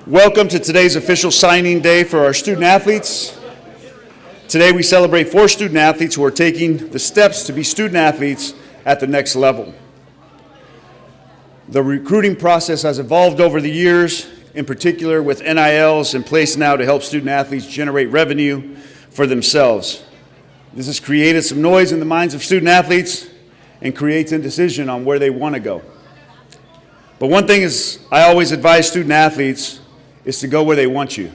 Welcome to today's official signing day for our student athletes. Today we celebrate 4 student athletes who are taking the steps to be student athletes at the next level. The recruiting process has evolved over the years, in particular with NILs in place now to help student athletes generate revenue for themselves. This has created some noise in the minds of student athletes and creates indecision on where they want to go. But one thing is, I always advise student athletes is to go where they want you.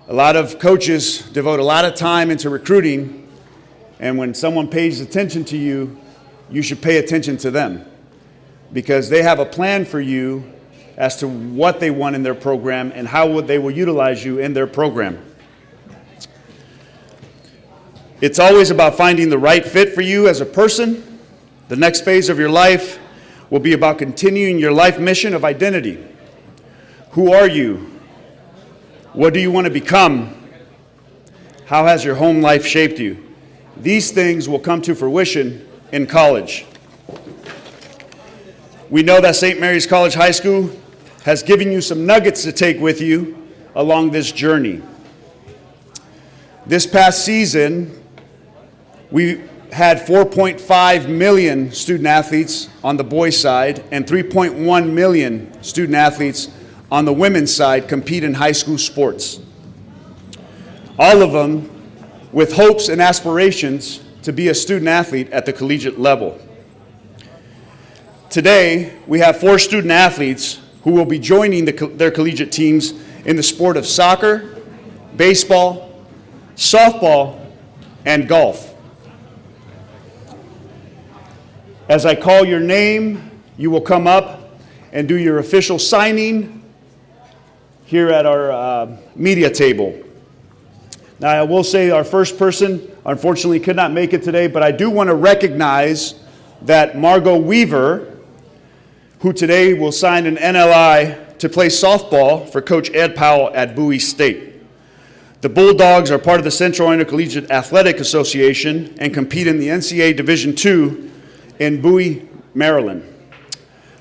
A lot of coaches devote a lot of time into recruiting, and when someone pays attention to you, you should pay attention to them because they have a plan for you as to what they want in their program and how they will utilize you in their program. It's always about finding the right fit for you as a person. The next phase of your life will be about continuing your life mission of identity. Who are you? What do you want to become? How has your home life shaped you? These things will come to fruition in college. We know that St. Mary's College High School has given you some nuggets to take with you along this journey. This past season, we had 4.5 million student athletes on the boys' side and 3.1 million student athletes on the women's side compete in high school sports. All of them with hopes and aspirations to be a student athlete at the collegiate level. Today, we have 4 student athletes who will be joining their collegiate teams in the sport of soccer, baseball, softball, and golf. As I call your name, you will come up and do your official signing here at our media table. Now, I will say our first person, unfortunately, could not make it today, but I do want to recognize that Margot Weaver, who today will sign an NLI to play softball for Coach Ed Powell at Bowie State. The Bulldogs are part of the Central Intercollegiate Athletic Association and compete in the NCAA Division II in Bowie, Maryland.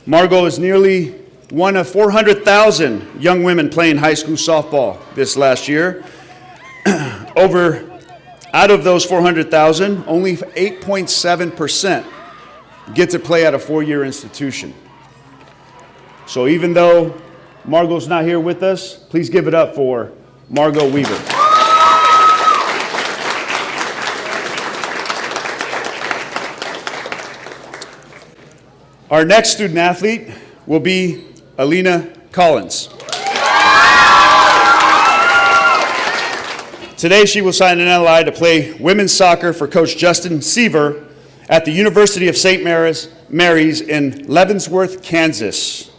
Margot is nearly one of 400,000 young women playing high school softball this last year. Out of those 400,000, only 8.7% get to play at a 4-year institution. So even though Margot's not here with us, please give it up for Margot Weaver. Our next student athlete will be Alina Collins. Today she will sign an NLI to play women's soccer for Coach Justin Seaver at the University of St. Mary's in Leavenworth, Kansas.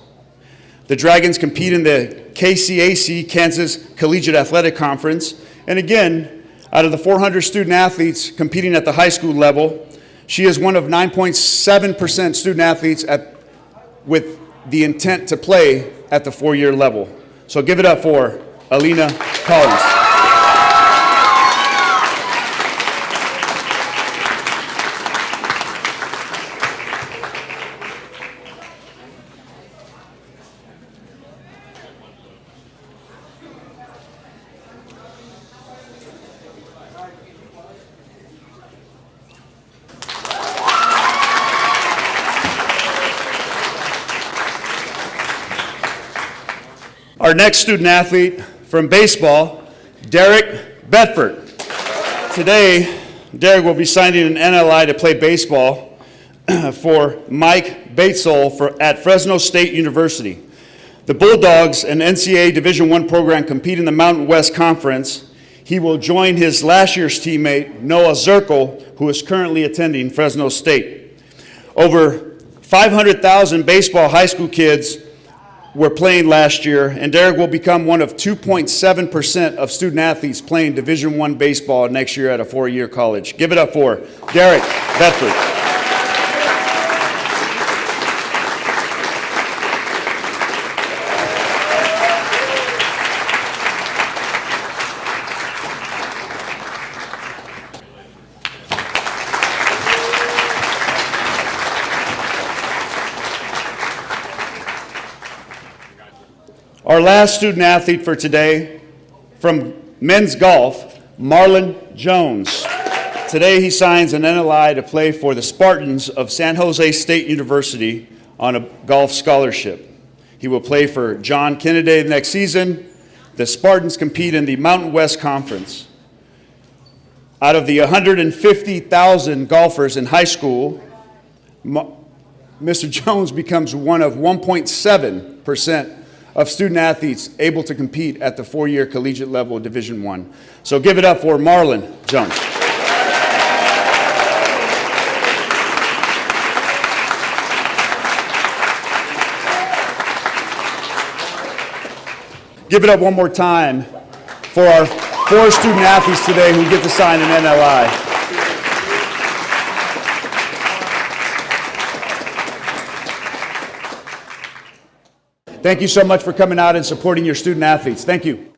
The Dragons compete in the KCAC, Kansas Collegiate Athletic Conference, and again, out of the 400 student athletes competing at the high school level, she is one of 9.7% student athletes with the intent to play at the 4-year level. So give it up for Alina Collins. Our next student athlete from baseball, Derek Bedford. Today, Derek will be signing an NLI to play baseball for Mike Batesole at Fresno State University. The Bulldogs, an NCAA Division I program, compete in the Mountain West Conference. He will join his last year's teammate, Noah Zirkle, who is currently attending Fresno State. Over 500,000 baseball high school kids were playing last year, and Derek will become one of 2.7% of student athletes playing Division I baseball next year at a 4-year college. Give it up for Derek Bedford. Our last student athlete for today, from men's golf, Marlon Jones. Today he signs an NLI to play for the Spartans of San Jose State University on a golf scholarship. He will play for John Kennedy next season. The Spartans compete in the Mountain West Conference. Out of the 150,000 golfers in high school, Mr. Jones becomes one of 1.7% of student athletes able to compete at the four-year collegiate level of Division I. So give it up for Marlon Jones. Give it up one more time for our 4 student athletes today who get to sign an NLI. Thank you so much for coming out and supporting your student athletes. Thank you.